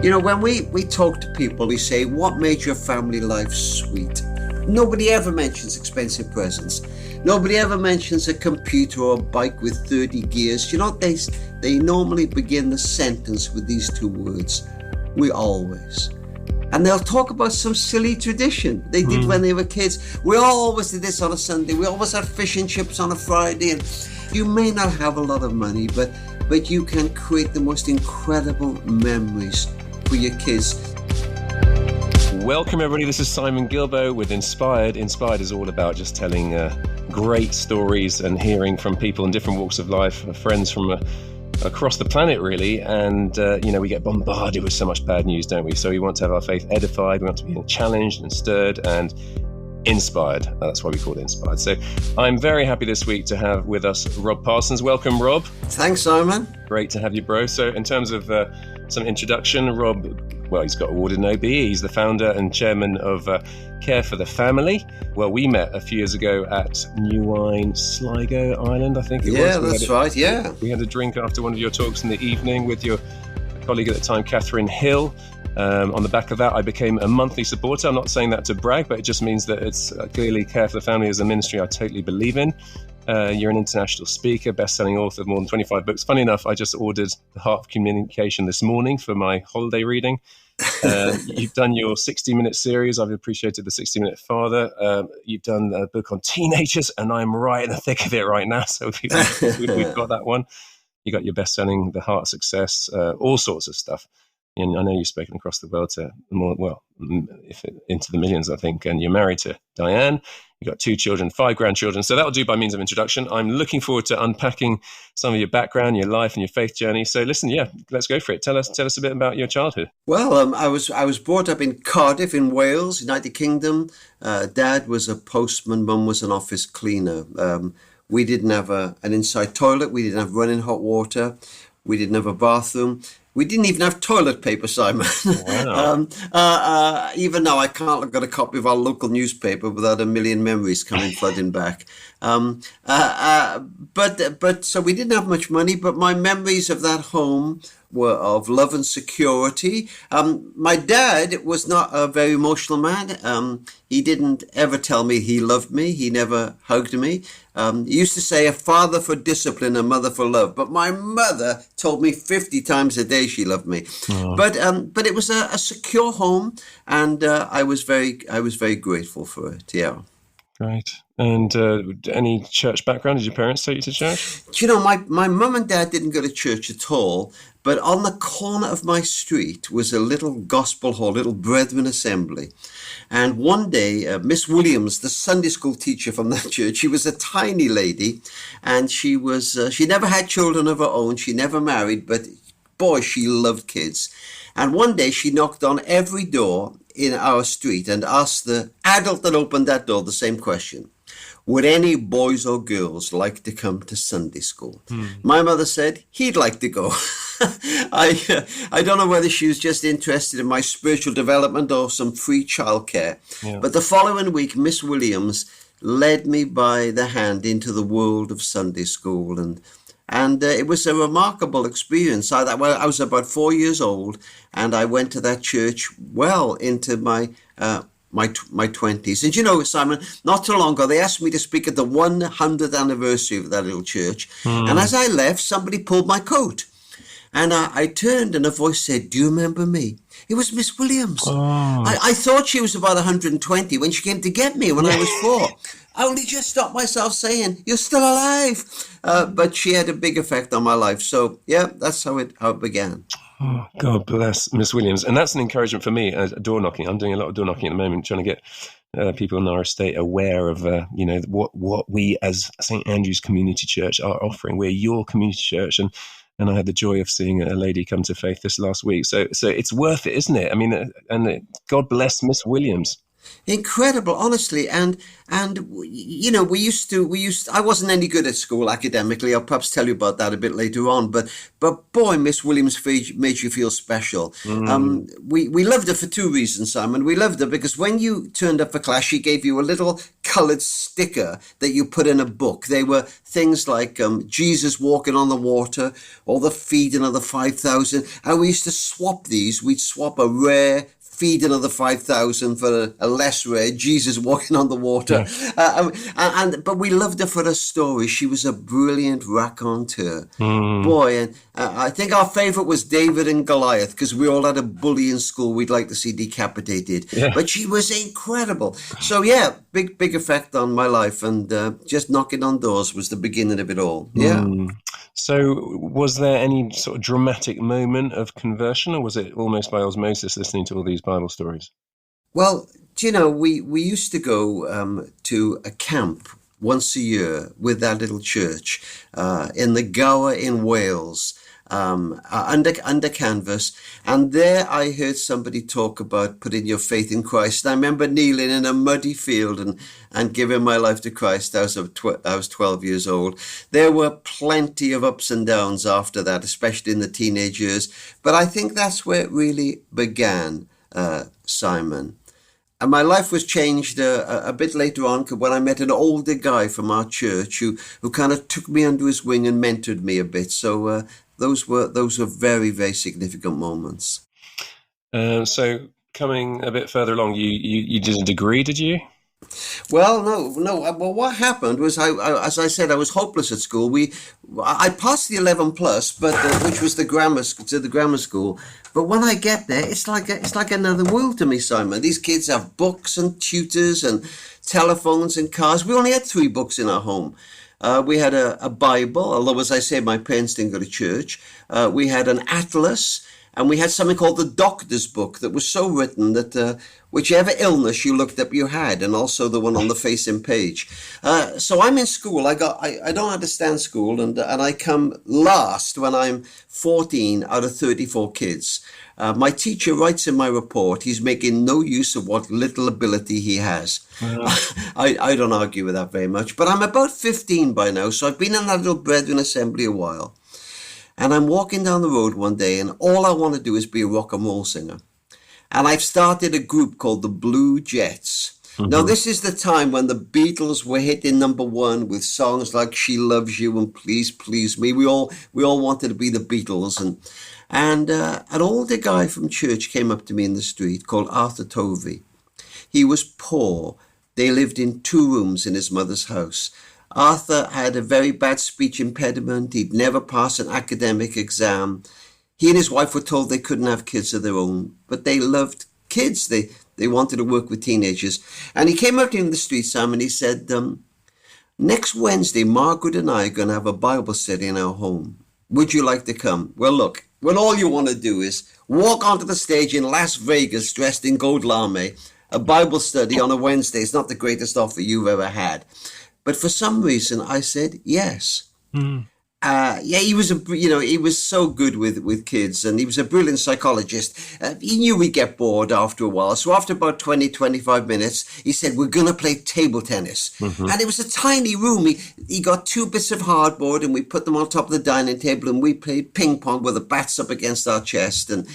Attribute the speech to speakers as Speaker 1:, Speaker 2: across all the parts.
Speaker 1: You know, when we talk to people, we say, what made your family life sweet? Nobody ever mentions expensive presents. Nobody ever mentions a computer or a bike with 30 gears. You know, they normally begin the sentence with these two words: we always. And they'll talk about some silly tradition they did when they were kids. We always did this on a Sunday. We always had fish and chips on a Friday. And you may not have a lot of money, but you can create the most incredible memories for your kids.
Speaker 2: Welcome everybody, this is Simon Gilbo with Inspired. Inspired is all about just telling great stories and hearing from people in different walks of life, friends from across the planet really, and we get bombarded with so much bad news, don't we? So we want to have our faith edified, we want to be challenged and stirred and inspired. That's why we call it Inspired. So I'm very happy this week to have with us Rob Parsons. Welcome, Rob.
Speaker 1: Thanks, Simon.
Speaker 2: Great to have you, bro. So in terms of some introduction, Rob, well, he's got awarded an OBE. He's the founder and chairman of Care for the Family. Well, we met a few years ago at New Wine, Sligo Island, I think it was.
Speaker 1: Yeah, that's right, yeah.
Speaker 2: We had a drink after one of your talks in the evening with your colleague at the time, Catherine Hill. On the back of that, I became a monthly supporter. I'm not saying that to brag, but it just means that it's clearly Care for the Family is a ministry I totally believe in. You're an international speaker, best-selling author of more than 25 books. Funny enough, I just ordered The Heart of Communication this morning for my holiday reading. You've done your 60-minute series. I've appreciated the 60-Minute Father. You've done a book on teenagers, and I'm right in the thick of it right now. So we've got that one. You got your best-selling The Heart of Success, all sorts of stuff. And I know you've spoken across the world to into the millions, I think. And you're married to Diane. You've got 2 children, 5 grandchildren. So that'll do by means of introduction. I'm looking forward to unpacking some of your background, your life, and your faith journey. So listen, let's go for it. Tell us a bit about your childhood.
Speaker 1: Well, I was brought up in Cardiff in Wales, United Kingdom. Dad was a postman, Mum was an office cleaner. We didn't have an inside toilet. We didn't have running hot water. We didn't have a bathroom. We didn't even have toilet paper, Simon.
Speaker 2: Wow.
Speaker 1: Even now, I can't look at a copy of our local newspaper without a million memories coming flooding back. But so we didn't have much money, but my memories of that home were of love and security. My dad was not a very emotional man. He didn't ever tell me he loved me. He never hugged me. He used to say a father for discipline, a mother for love. But my mother told me 50 times a day she loved me. Oh. But it was a secure home, and I was very grateful for it. Yeah.
Speaker 2: Right. And any church background? Did your parents take you to church?
Speaker 1: Do you know, my mum and dad didn't go to church at all, but on the corner of my street was a little gospel hall, little Brethren Assembly. And one day, Miss Williams, the Sunday school teacher from that church, she was a tiny lady, and she never had children of her own. She never married, but boy, she loved kids. And one day she knocked on every door in our street and asked the adult that opened that door the same question: would any boys or girls like to come to Sunday school? My mother said he'd like to go. I don't know whether she was just interested in my spiritual development or some free childcare. Yeah. But the following week, Miss Williams led me by the hand into the world of Sunday school, and it was a remarkable experience. I was about 4 years old, and I went to that church well into my 20s. And you know, Simon, not too long ago, they asked me to speak at the 100th anniversary of that little church. And as I left, somebody pulled my coat. And I turned, and a voice said, "Do you remember me?" It was Miss Williams. Oh. I thought she was about 120 when she came to get me when I was 4. I only just stopped myself saying, "You're still alive." But she had a big effect on my life. So, yeah, that's how it began.
Speaker 2: Oh, God bless Miss Williams. And that's an encouragement for me as door knocking. I'm doing a lot of door knocking at the moment, trying to get people in our estate aware of, what we as St. Andrew's Community Church are offering. We're your community church. And I had the joy of seeing a lady come to faith this last week. So it's worth it, isn't it? I mean, and God bless Miss Williams.
Speaker 1: Incredible, honestly, and I wasn't any good at school academically. I'll perhaps tell you about that a bit later on. But boy, Miss Williams made you feel special.
Speaker 2: Mm.
Speaker 1: We loved her for two reasons, Simon. We loved her because when you turned up for class, she gave you a little coloured sticker that you put in a book. They were things like Jesus walking on the water or the feeding of the 5,000, and we used to swap these. We'd swap a rare feed another 5,000 for a less rare Jesus walking on the water.
Speaker 2: Yeah.
Speaker 1: But we loved her for her story. She was a brilliant raconteur.
Speaker 2: Mm.
Speaker 1: Boy, and I think our favourite was David and Goliath because we all had a bully in school we'd like to see decapitated.
Speaker 2: Yeah.
Speaker 1: But she was incredible. So yeah, big effect on my life, and just knocking on doors was the beginning of it all. Yeah.
Speaker 2: Mm. So, was there any sort of dramatic moment of conversion, or was it almost by osmosis listening to all these Bible stories?
Speaker 1: Well, do you know, we used to go to a camp once a year with that little church in the Gower in Wales, under canvas. And there I heard somebody talk about putting your faith in Christ. And I remember kneeling in a muddy field and giving my life to Christ. I was 12 years old. There were plenty of ups and downs after that, especially in the teenage years. But I think that's where it really began, Simon. And my life was changed a bit later on when I met an older guy from our church who kind of took me under his wing and mentored me a bit. So those were very, very significant moments.
Speaker 2: So, coming a bit further along, you did a degree, did you?
Speaker 1: Well, no. Well, what happened was, as I said, I was hopeless at school. I passed the 11 plus, but which was the grammar school. But when I get there, it's like another world to me, Simon. These kids have books and tutors and telephones and cars. We only had 3 books in our home. We had a Bible, although, as I say, my parents didn't go to church. We had an atlas. And we had something called the doctor's book that was so written that whichever illness you looked up, you had, and also the one on the facing page. So I'm in school. I don't understand school, and I come last when I'm 14 out of 34 kids. My teacher writes in my report he's making no use of what little ability he has. I don't argue with that very much, but I'm about 15 by now, so I've been in that little brethren assembly a while. And I'm walking down the road one day, and all I want to do is be a rock and roll singer. And I've started a group called the Blue Jets. Mm-hmm. Now, this is the time when the Beatles were hitting #1 with songs like She Loves You and Please Please Me. We all wanted to be the Beatles. And an older guy from church came up to me in the street called Arthur Tovey. He was poor. They lived in 2 rooms in his mother's house. Arthur had a very bad speech impediment. He'd never passed an academic exam. He and his wife were told they couldn't have kids of their own, but they loved kids. They wanted to work with teenagers. And he came up to me in the street, Sam, and he said, next Wednesday, Margaret and I are going to have a Bible study in our home. Would you like to come? Well, look, when all you want to do is walk onto the stage in Las Vegas dressed in gold lame, a Bible study on a Wednesday is not the greatest offer you've ever had. But for some reason, I said yes. Mm. He was so good with kids, and he was a brilliant psychologist. He knew we'd get bored after a while. So after about 20, 25 minutes, he said, we're going to play table tennis. Mm-hmm. And it was a tiny room. He got 2 bits of hardboard, and we put them on top of the dining table, and we played ping pong with the bats up against our chest. And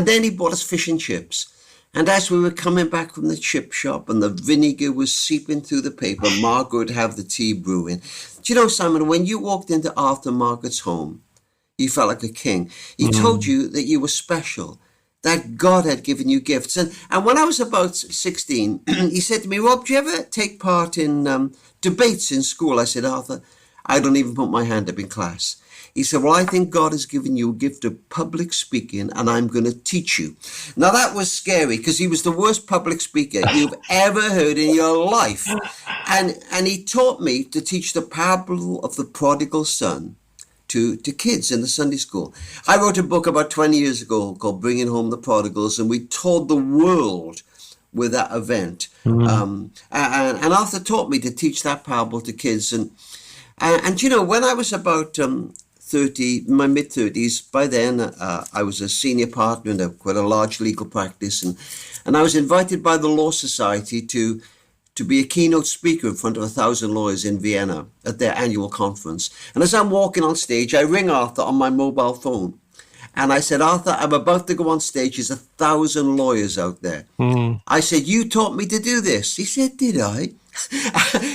Speaker 1: then he bought us fish and chips. And as we were coming back from the chip shop and the vinegar was seeping through the paper, Margaret would have the tea brewing. Do you know, Simon, when you walked into Arthur and Margaret's home, you felt like a king. He told you that you were special, that God had given you gifts. And when I was about 16, he said to me, Rob, do you ever take part in debates in school? I said, Arthur, I don't even put my hand up in class. He said, well, I think God has given you a gift of public speaking, and I'm going to teach you. Now, that was scary because he was the worst public speaker you've ever heard in your life. And he taught me to teach the parable of the prodigal son to kids in the Sunday school. I wrote a book about 20 years ago called Bringing Home the Prodigals, and we toured the world with that event. Mm-hmm. And Arthur taught me to teach that parable to kids. And you know, when I was about my mid-30s. By then, I was a senior partner in quite a large legal practice, and I was invited by the Law Society to be a keynote speaker in front of 1,000 lawyers in Vienna at their annual conference. And as I'm walking on stage, I ring Arthur on my mobile phone. And I said, Arthur, I'm about to go on stage. There's 1,000 lawyers out there. I said, you taught me to do this. He said, did I?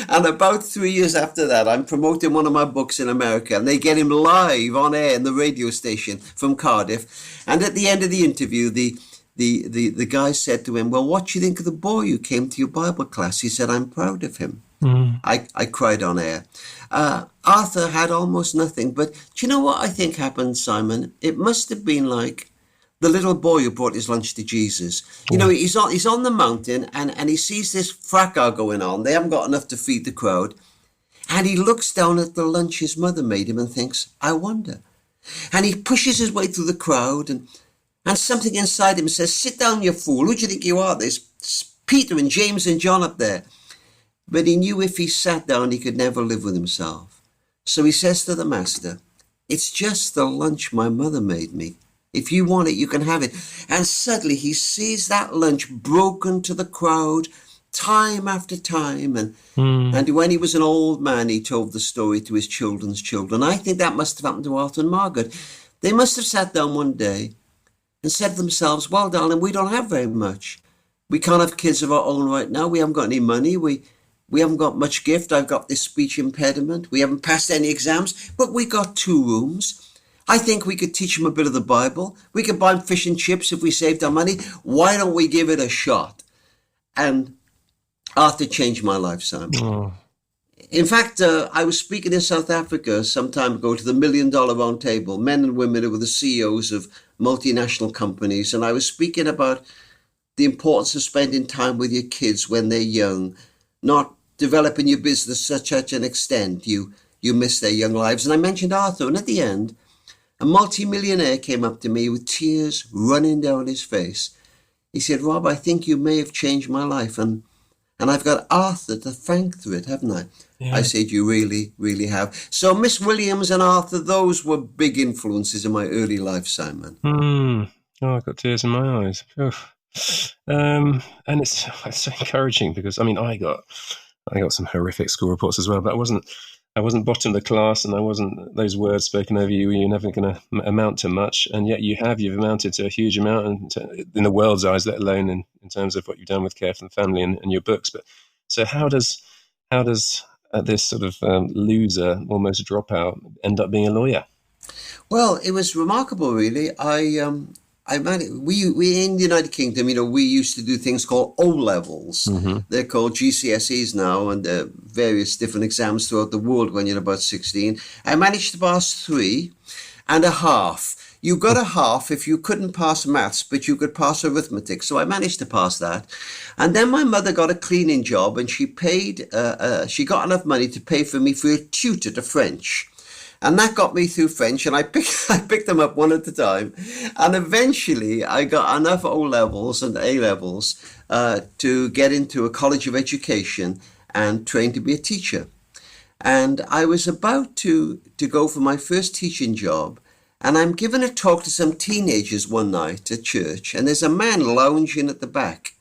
Speaker 1: And about 3 years after that, I'm promoting one of my books in America, and they get him live on air in the radio station from Cardiff. And at the end of the interview, the guy said to him, well, what do you think of the boy who came to your Bible class? He said, I'm proud of him. I cried on air. Arthur had almost nothing, but do you know what I think happened, Simon? It must have been like the little boy who brought his lunch to Jesus. You know, he's on the mountain, and he sees this fracas going on. They haven't got enough to feed the crowd. And he looks down at the lunch his mother made him and thinks, I wonder. And he pushes his way through the crowd, and something inside him says, sit down, you fool. Who do you think you are? There's Peter and James and John up there. But he knew if he sat down, he could never live with himself. So he says to the master, it's just the lunch my mother made me. If you want it, you can have it. And suddenly he sees that lunch broken to the crowd time after time. And when he was an old man, he told the story to his children's children. I think that must have happened to Arthur and Margaret. They must have sat down one day and said to themselves, well, darling, we don't have very much. We can't have kids of our own right now. We haven't got any money. We haven't got much gift. I've got this speech impediment. We haven't passed any exams, but we got 2 rooms. I think we could teach them a bit of the Bible. We could buy them fish and chips if we saved our money. Why don't we give it a shot? And Arthur changed my life, Simon. In fact, I was speaking in South Africa some time ago to the $1 Million Round Table, men and women who were the CEOs of multinational companies. And I was speaking about the importance of spending time with your kids when they're young, not developing your business to such an extent you miss their young lives. And I mentioned Arthur, and at the end, a multimillionaire came up to me with tears running down his face. He said, Rob, I think you may have changed my life, and I've got Arthur to thank for it, haven't I? Yeah. I said, you really, really have. So Miss Williams and Arthur, those were big influences in my early life, Simon.
Speaker 2: Oh, I've got tears in my eyes. And it's so encouraging because, I mean, I got some horrific school reports as well, but I wasn't bottom of the class, and I wasn't those words spoken over you. You're never going to amount to much, and yet you've amounted to a huge amount, and in the world's eyes, let alone in terms of what you've done with Care for the Family and your books. But so how does this sort of loser, almost dropout, end up being a lawyer?
Speaker 1: Well, it was remarkable, really. We in the United Kingdom, you know, we used to do things called O-levels. Mm-hmm. They're called GCSEs now, and various different exams throughout the world when you're about 16. I managed to pass 3.5. You got a half if you couldn't pass maths, but you could pass arithmetic. So I managed to pass that. And then my mother got a cleaning job, and she got enough money to pay for me for a tutor to French. And that got me through French, and I picked them up one at a time. And eventually I got enough O-levels and A-levels to get into a college of education and train to be a teacher. And I was about to go for my first teaching job, and I'm giving a talk to some teenagers one night at church, and there's a man lounging at the back.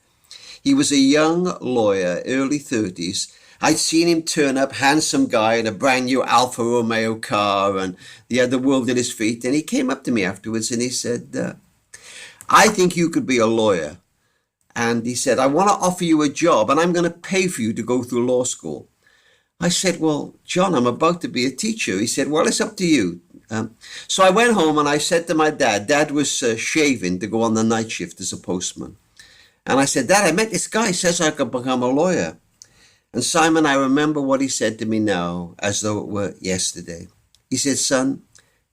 Speaker 1: He was a young lawyer, early 30s. I'd seen him turn up, handsome guy in a brand new Alfa Romeo car, and he had the world at his feet. And he came up to me afterwards and he said, I think you could be a lawyer. And he said, I want to offer you a job, and I'm going to pay for you to go through law school. I said, well, John, I'm about to be a teacher. He said, well, it's up to you. So I went home and I said to my dad, Dad was shaving to go on the night shift as a postman. And I said, Dad, I met this guy, he says I could become a lawyer. And Simon, I remember what he said to me now, as though it were yesterday. He said, son,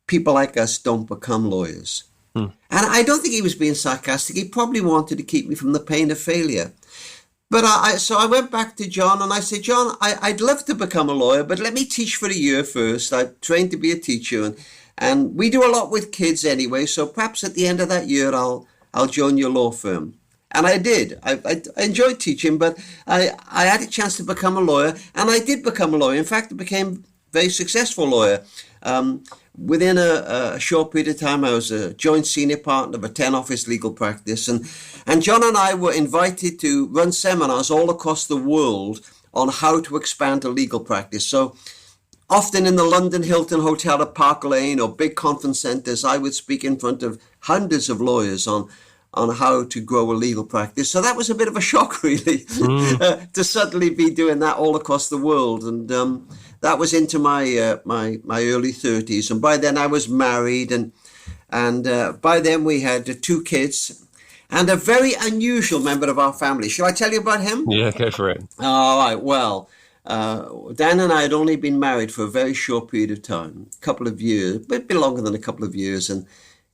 Speaker 1: people like us don't become lawyers. And I don't think he was being sarcastic. He probably wanted to keep me from the pain of failure. But so I went back to John and I said, John, I'd love to become a lawyer, but let me teach for a year first. I trained to be a teacher, and we do a lot with kids anyway. So perhaps at the end of that year, I'll join your law firm. And I did. I enjoyed teaching, but I had a chance to become a lawyer, and I did become a lawyer. In fact, I became a very successful lawyer. Within a short period of time, I was a joint senior partner of a 10-office legal practice. And John and I were invited to run seminars all across the world on how to expand a legal practice. So often in the London Hilton Hotel at Park Lane or big conference centres, I would speak in front of hundreds of lawyers on how to grow a legal practice. So that was a bit of a shock, really, to suddenly be doing that all across the world. And that was into my my early 30s. And by then I was married, and by then we had 2 kids and a very unusual member of our family. Shall I tell you about him?
Speaker 2: Yeah, go for it.
Speaker 1: All right, well, Dan and I had only been married for a very short period of time, a couple of years, a bit longer than a couple of years. And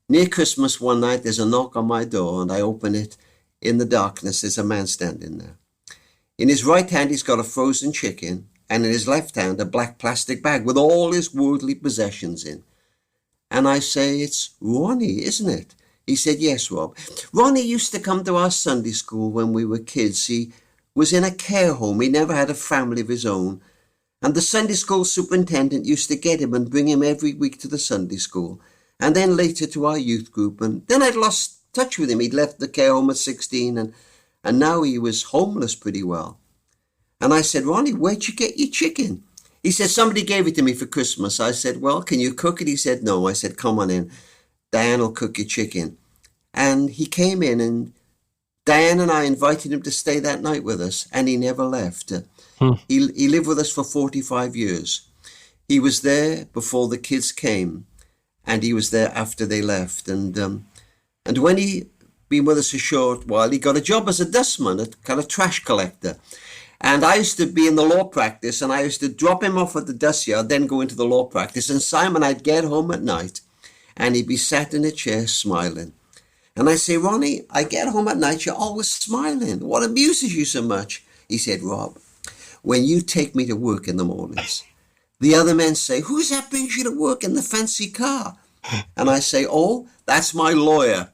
Speaker 1: near Christmas one night, there's a knock on my door, and I open it. In the darkness, there's a man standing there. In his right hand, he's got a frozen chicken, and in his left hand, a black plastic bag with all his worldly possessions in. And I say, "It's Ronnie, isn't it?" He said, "Yes, Rob. Ronnie used to come to our Sunday school when we were kids. He was in a care home. He never had a family of his own. And the Sunday school superintendent used to get him and bring him every week to the Sunday school, and then later to our youth group. And then I'd lost touch with him. He'd left the care home at 16, and now he was homeless pretty well." And I said, "Ronnie, where'd you get your chicken?" He said, "Somebody gave it to me for Christmas." I said, "Well, can you cook it?" He said, "No." I said, "Come on in. Diane will cook your chicken." And he came in, and Diane and I invited him to stay that night with us, and he never left. He lived with us for 45 years. He was there before the kids came, and he was there after they left. And when he been with us a short while, he got a job as a dustman, a kind of trash collector. And I used to be in the law practice, and I used to drop him off at the dust yard, then go into the law practice. And Simon, I'd get home at night, and he'd be sat in a chair smiling. And I say, "Ronnie, I get home at night, you're always smiling. What amuses you so much?" He said, "Rob, when you take me to work in the mornings, the other men say, 'Who's that brings you to work in the fancy car?' And I say, 'Oh, that's my lawyer.'"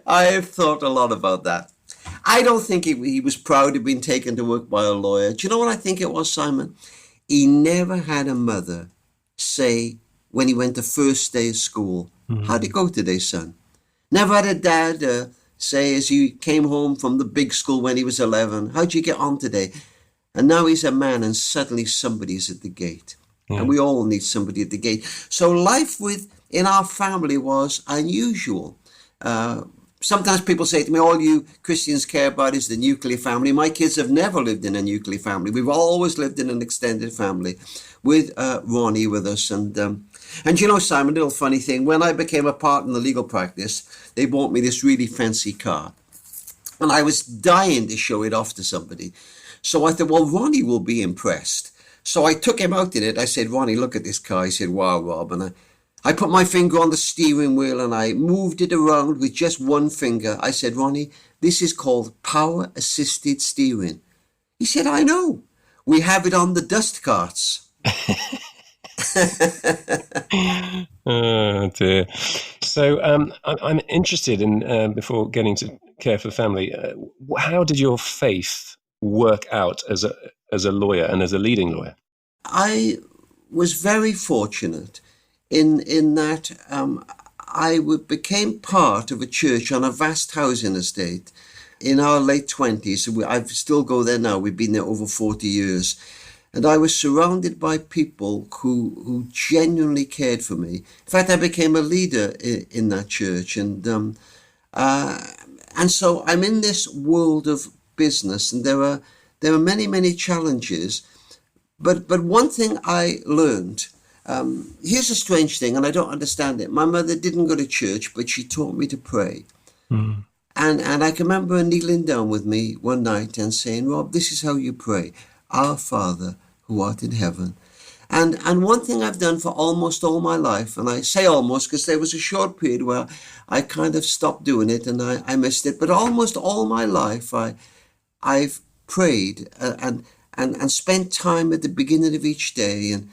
Speaker 1: I've thought a lot about that. I don't think he was proud of being taken to work by a lawyer. Do you know what I think it was, Simon? He never had a mother say, when he went to first day of school, "How'd it go today, son?" Never had a dad say, as he came home from the big school when he was 11, "How'd you get on today?" And now he's a man, and suddenly somebody's at the gate. And we all need somebody at the gate. So life in our family was unusual. Sometimes people say to me, "All you Christians care about is the nuclear family." My kids have never lived in a nuclear family. We've always lived in an extended family with Ronnie with us. And you know, Simon, a little funny thing, when I became a partner in the legal practice, they bought me this really fancy car. And I was dying to show it off to somebody. So I thought, well, Ronnie will be impressed. So I took him out in it. I said, "Ronnie, look at this car." He said, "Wow, Rob." And I put my finger on the steering wheel, and I moved it around with just one finger. I said, "Ronnie, this is called power assisted steering." He said, "I know. We have it on the dust carts."
Speaker 2: Oh dear. So I'm interested in, before getting to care for the family, how did your faith work out as a lawyer and as a leading lawyer?
Speaker 1: I was very fortunate in that I became part of a church on a vast housing estate in our late 20s. I still go there now. We've been there over 40 years. And I was surrounded by people who genuinely cared for me. In fact, I became a leader in that church. And so I'm in this world of business, and there are many, many challenges. But one thing I learned, here's a strange thing, and I don't understand it. My mother didn't go to church, but she taught me to pray. And I can remember her kneeling down with me one night and saying, "Rob, this is how you pray. Our Father, who art in heaven." And one thing I've done for almost all my life, and I say almost because there was a short period where I kind of stopped doing it and I missed it, but almost all my life I've prayed and spent time at the beginning of each day and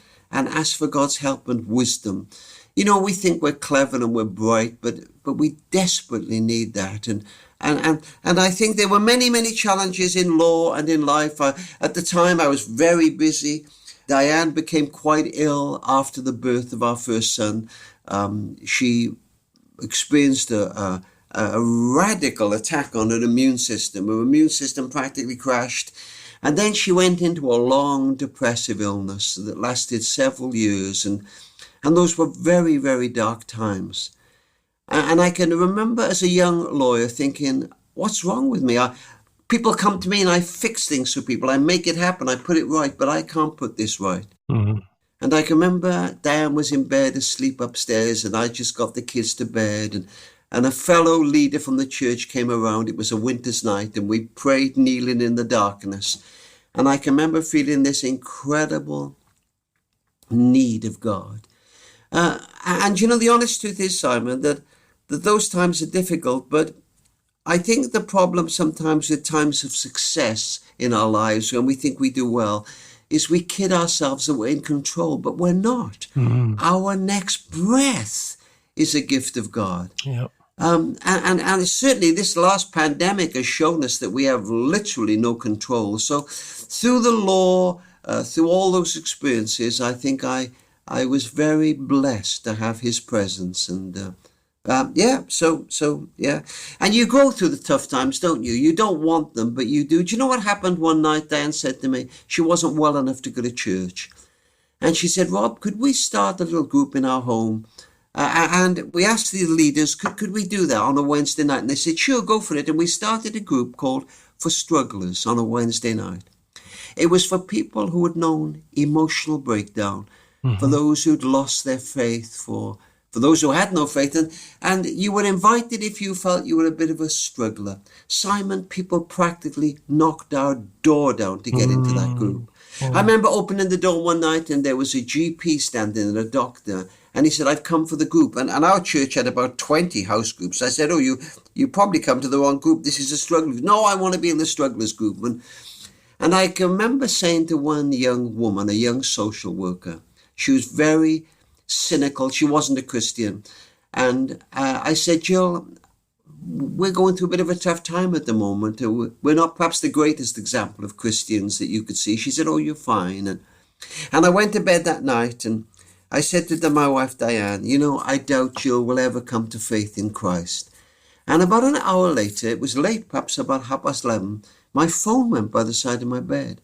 Speaker 1: asked for God's help and wisdom. You know, we think we're clever and we're bright, but we desperately need that. And I think there were many, many challenges in law and in life. At the time, I was very busy. Diane became quite ill after the birth of our first son. She experienced a radical attack on her immune system. Her immune system practically crashed. And then she went into a long depressive illness that lasted several years. And those were very, very dark times. And I can remember as a young lawyer thinking, what's wrong with me? People come to me and I fix things for people. I make it happen. I put it right, but I can't put this right. Mm-hmm. And I can remember Diane was in bed asleep upstairs and I just got the kids to bed and a fellow leader from the church came around. It was a winter's night and we prayed kneeling in the darkness. And I can remember feeling this incredible need of God. And you know, the honest truth is, Simon, that those times are difficult, but I think the problem sometimes with times of success in our lives when we think we do well is we kid ourselves that we're in control, but we're not. Mm-hmm. Our next breath is a gift of God. Yep. And certainly this last pandemic has shown us that we have literally no control. So through the law, through all those experiences, I think I was very blessed to have his presence. And yeah. And you go through the tough times, don't you? You don't want them, but you do. Do you know what happened one night? Diane said to me, she wasn't well enough to go to church. And she said, Rob, could we start a little group in our home? And we asked the leaders, could we do that on a Wednesday night? And they said, sure, go for it. And we started a group called For Strugglers on a Wednesday night. It was for people who had known emotional breakdown, mm-hmm. for those who'd lost their faith, for those who had no faith. And you were invited if you felt you were a bit of a struggler. Simon, people practically knocked our door down to get into that group. I remember opening the door one night and there was a GP standing and a doctor. And he said, I've come for the group. And our church had about 20 house groups. I said, you probably come to the wrong group. This is a struggle. No, I want to be in the strugglers group. And I can remember saying to one young woman, a young social worker, she was very cynical. She wasn't a Christian. And I said, Jill, we're going through a bit of a tough time at the moment. We're not perhaps the greatest example of Christians that you could see. She said, oh, you're fine. And I went to bed that night and I said to my wife, Diane, I doubt Jill will ever come to faith in Christ. And about an hour later, it was late, perhaps about 11:30, my phone went by the side of my bed.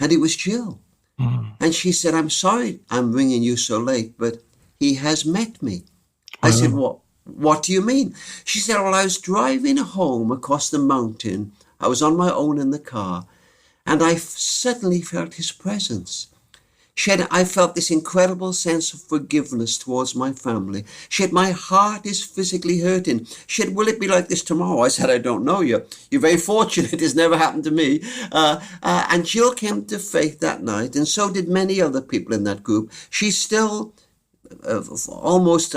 Speaker 1: And it was Jill. Mm. And she said, I'm sorry I'm ringing you so late, but he has met me. I said, what do you mean? She said, well, I was driving home across the mountain. I was on my own in the car, and I suddenly felt his presence. I felt this incredible sense of forgiveness towards my family. She said, my heart is physically hurting. She said, will it be like this tomorrow? I said, I don't know. You're very fortunate. It's never happened to me. And Jill came to faith that night, and so did many other people in that group. She's still, almost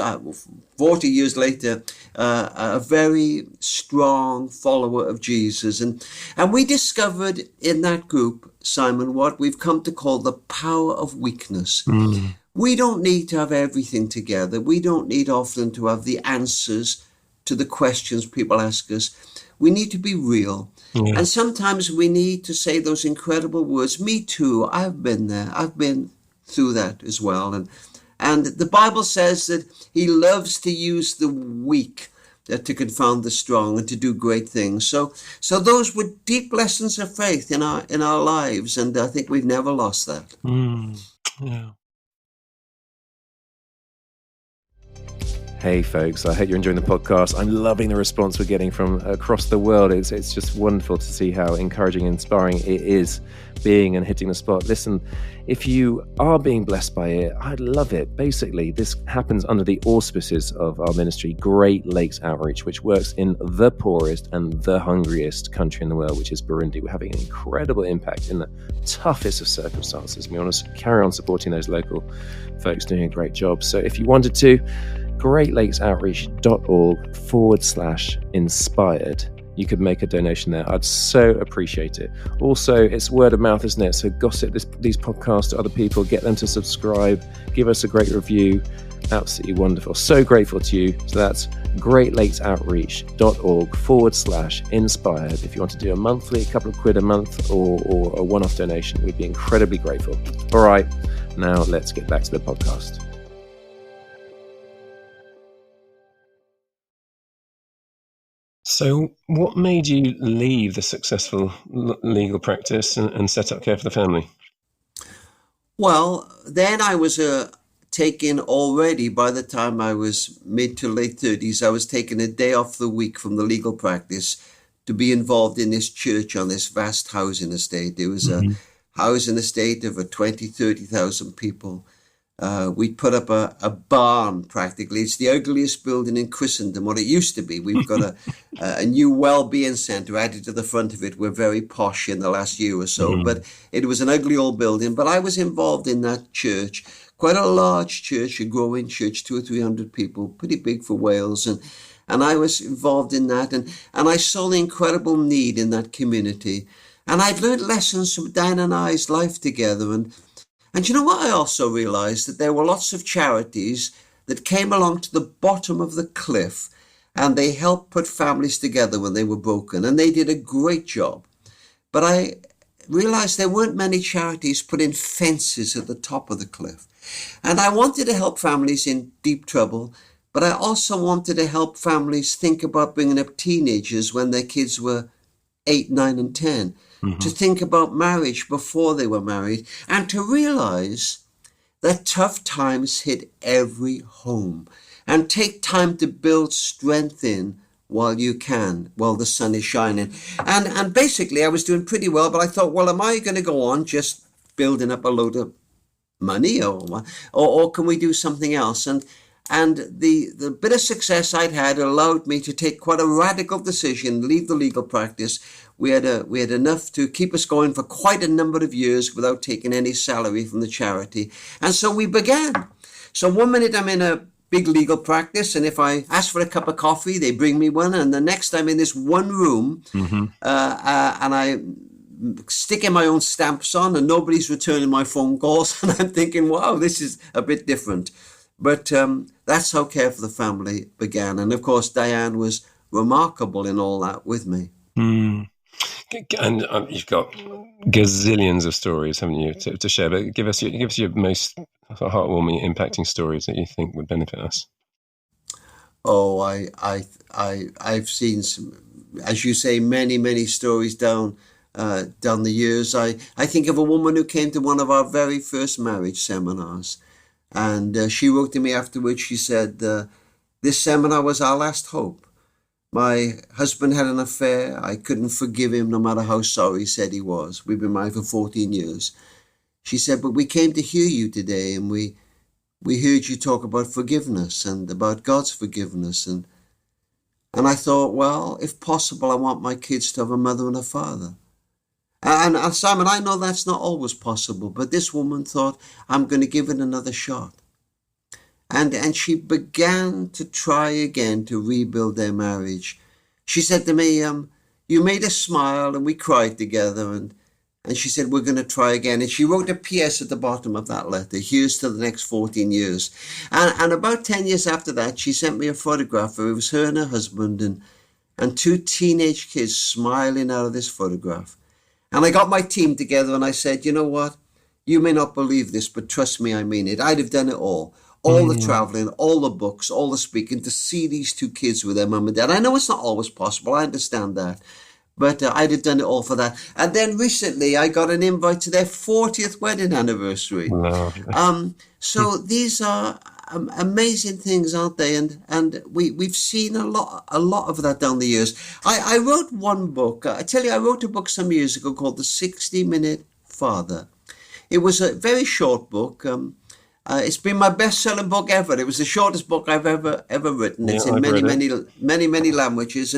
Speaker 1: 40 years later, a very strong follower of Jesus. And we discovered in that group, Simon, what we've come to call the power of weakness. Mm. We don't need to have everything together. We don't need often to have the answers to the questions people ask us. We need to be real. Yeah. And sometimes we need to say those incredible words. Me too. I've been there. I've been through that as well. And the Bible says that he loves to use the weak to confound the strong and to do great things. So those were deep lessons of faith in our lives, and I think we've never lost that.
Speaker 2: Yeah.
Speaker 3: Hey folks, I hope you're enjoying the podcast. I'm loving the response we're getting from across the world. It's just wonderful to see how encouraging and inspiring it is being and hitting the spot. Listen, if you are being blessed by it, I'd love it. Basically, this happens under the auspices of our ministry, Great Lakes Outreach, which works in the poorest and the hungriest country in the world, which is Burundi. We're having an incredible impact in the toughest of circumstances. We want to carry on supporting those local folks doing a great job. So if you wanted to, greatlakesoutreach.org/inspired. You could make a donation there. I'd so appreciate it. Also, it's word of mouth, isn't it? So gossip these podcasts to other people, get them to subscribe, give us a great review. Absolutely wonderful. So grateful to you. So that's greatlakesoutreach.org/inspired. If you want to do a monthly, a couple of quid a month, or a one-off donation, we'd be incredibly grateful. All right, now let's get back to the podcast.
Speaker 2: So what made you leave the successful legal practice and set up Care for the Family?
Speaker 1: Well, then I was taken already, by the time I was mid to late 30s, I was taking a day off the week from the legal practice to be involved in this church on this vast housing estate. It was a housing estate of 30,000 people. We'd put up a barn practically. It's the ugliest building in Christendom, what it used to be. We've got a new well-being centre added to the front of it. We're very posh in the last year or so, but it was an ugly old building. But I was involved in that church, quite a large church, a growing church, 200 or 300 people, pretty big for Wales. And I was involved in that, and I saw the incredible need in that community. And I'd learned lessons from Dan and I's life together. And you know what? I also realized that there were lots of charities that came along to the bottom of the cliff, and they helped put families together when they were broken, and they did a great job. But I realized there weren't many charities putting fences at the top of the cliff. And I wanted to help families in deep trouble, but I also wanted to help families think about bringing up teenagers when their kids were 8, 9, and 10. To think about marriage before they were married, and to realize that tough times hit every home, and take time to build strength in while you can, while the sun is shining. And basically I was doing pretty well, but I thought, well, am I going to go on just building up a load of money, or can we do something else? And the bit of success I'd had allowed me to take quite a radical decision, leave the legal practice. We had enough to keep us going for quite a number of years without taking any salary from the charity. And so we began. So one minute I'm in a big legal practice, and if I ask for a cup of coffee, they bring me one. And the next I'm in this one room, and I sticking my own stamps on, and nobody's returning my phone calls. And I'm thinking, wow, this is a bit different. But that's how Care for the Family began. And of course, Diane was remarkable in all that with me.
Speaker 2: And you've got gazillions of stories, haven't you, to share? But give us your most heartwarming, impacting stories that you think would benefit us.
Speaker 1: Oh, I've seen some, as you say, many stories down the years. I think of a woman who came to one of our very first marriage seminars, and she wrote to me afterwards. She said, "This seminar was our last hope. My husband had an affair. I couldn't forgive him no matter how sorry he said he was. We've been married for 14 years. She said, but we came to hear you today, and we heard you talk about forgiveness and about God's forgiveness. And I thought, well, if possible, I want my kids to have a mother and a father. And Simon, I know that's not always possible, but this woman thought, I'm going to give it another shot. And she began to try again to rebuild their marriage. She said to me, you made us smile, and we cried together. And she said, we're going to try again. And she wrote a PS at the bottom of that letter, here's to the next 14 years. And about 10 years after that, she sent me a photograph. It was her and her husband and 2 teenage kids smiling out of this photograph. And I got my team together and I said, you know what? You may not believe this, but trust me, I mean it. I'd have done it all the traveling, all the books, all the speaking, to see these 2 kids with their mum and dad. I know it's not always possible. I understand that. But I'd have done it all for that. And then recently I got an invite to their 40th wedding anniversary. Wow. So these are amazing things, aren't they? And we've seen a lot of that down the years. I wrote one book. I tell you, I wrote a book some years ago called The 60-Minute Father. It was a very short book. It's been my best-selling book ever. It was the shortest book I've ever written. It's in many languages.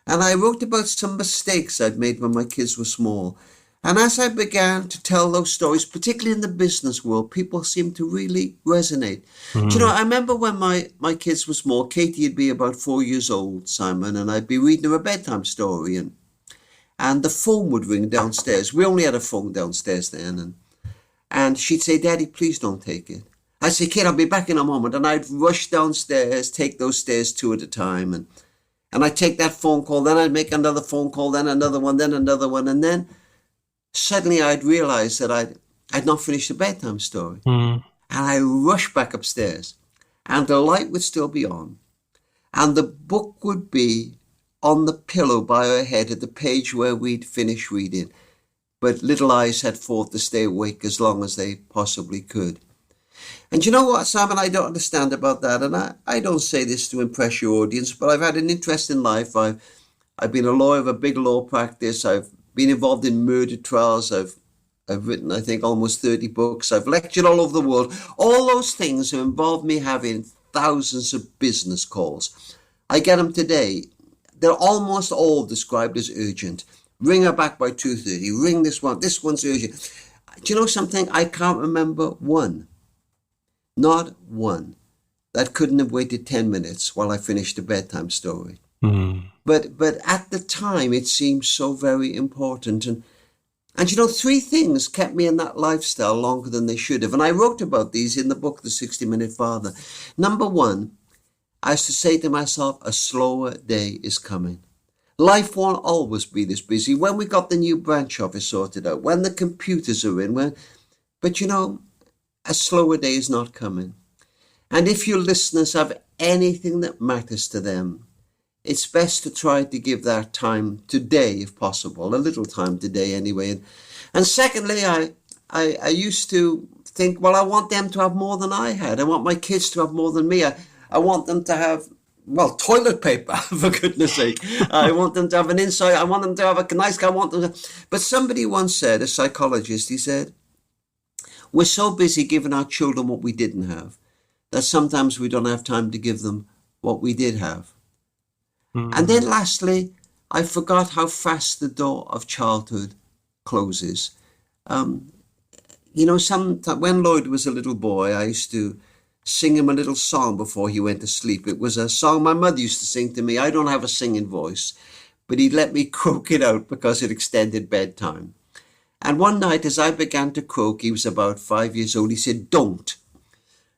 Speaker 1: And I wrote about some mistakes I'd made when my kids were small. And as I began to tell those stories, particularly in the business world, people seemed to really resonate. Do you know, I remember when my kids were small, Katie would be about 4 years old, Simon, and I'd be reading her a bedtime story. And the phone would ring downstairs. We only had a phone downstairs then. And she'd say, Daddy, please don't take it. I'd say, kid, I'll be back in a moment. And I'd rush downstairs, take those stairs two at a time. And I'd take that phone call. Then I'd make another phone call, then another one, then another one. And then suddenly I'd realize that I'd not finished the bedtime story. And I rushed back upstairs. And the light would still be on. And the book would be on the pillow by her head at the page where we'd finished reading. But little eyes had fought to stay awake as long as they possibly could. And you know what, Simon, I don't understand about that. And I don't say this to impress your audience, but I've had an interesting life. I've been a lawyer of a big law practice. I've been involved in murder trials. I've written, I think, almost 30 books. I've lectured all over the world. All those things have involved me having thousands of business calls. I get them today. They're almost all described as urgent. Ring her back by 2:30. Ring this one. This one's urgent. Do you know something? I can't remember one. Not one. That couldn't have waited 10 minutes while I finished the bedtime story. But at the time, it seemed so very important. And you know, three things kept me in that lifestyle longer than they should have. And I wrote about these in the book, The 60-Minute Father. Number one, I used to say to myself, a slower day is coming. Life won't always be this busy. When we got the new branch office sorted out, when the computers are in, but you know, a slower day is not coming. And if your listeners have anything that matters to them, it's best to try to give that time today, if possible, a little time today anyway. And secondly, I used to think, well, I want them to have more than I had. I want my kids to have more than me. I want them to have, well, toilet paper, for goodness sake. I want them to have an insight. I want them to have a nice car. But somebody once said, a psychologist, he said, we're so busy giving our children what we didn't have that sometimes we don't have time to give them what we did have. And then lastly, I forgot how fast the door of childhood closes. You know, when Lloyd was a little boy, I used to sing him a little song before he went to sleep. It was a song my mother used to sing to me. I don't have a singing voice, but he'd let me croak it out because it extended bedtime. And one night as I began to croak, he was about 5 years old, he said, don't.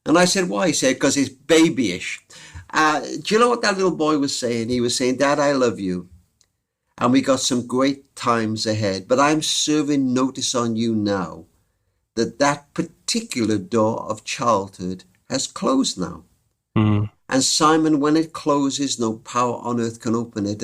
Speaker 1: And I said, why? He said, because it's babyish. Do you know what that little boy was saying? He was saying, Dad, I love you. And we got some great times ahead. But I'm serving notice on you now that particular door of childhood has closed now. And Simon, when it closes, no power on earth can open it.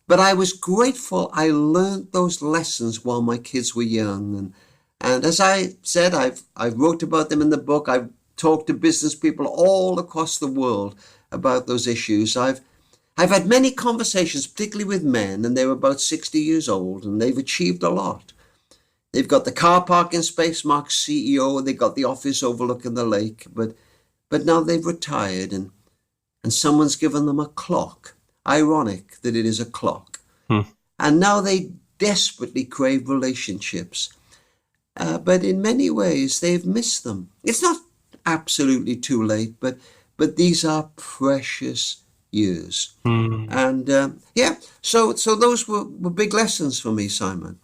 Speaker 1: But I was grateful I learned those lessons while my kids were young. And as I said, I wrote about them in the book. I've talked to business people all across the world about those issues. I've had many conversations, particularly with men, and they're about 60 years old, and they've achieved a lot. They've got the car parking space, Mark's CEO, and they've got the office overlooking the lake, but now they've retired, and someone's given them a clock. Ironic that it is a clock. And now they desperately crave relationships. But in many ways, they've missed them. It's not absolutely too late, but these are precious years. And so those were big lessons for me, Simon.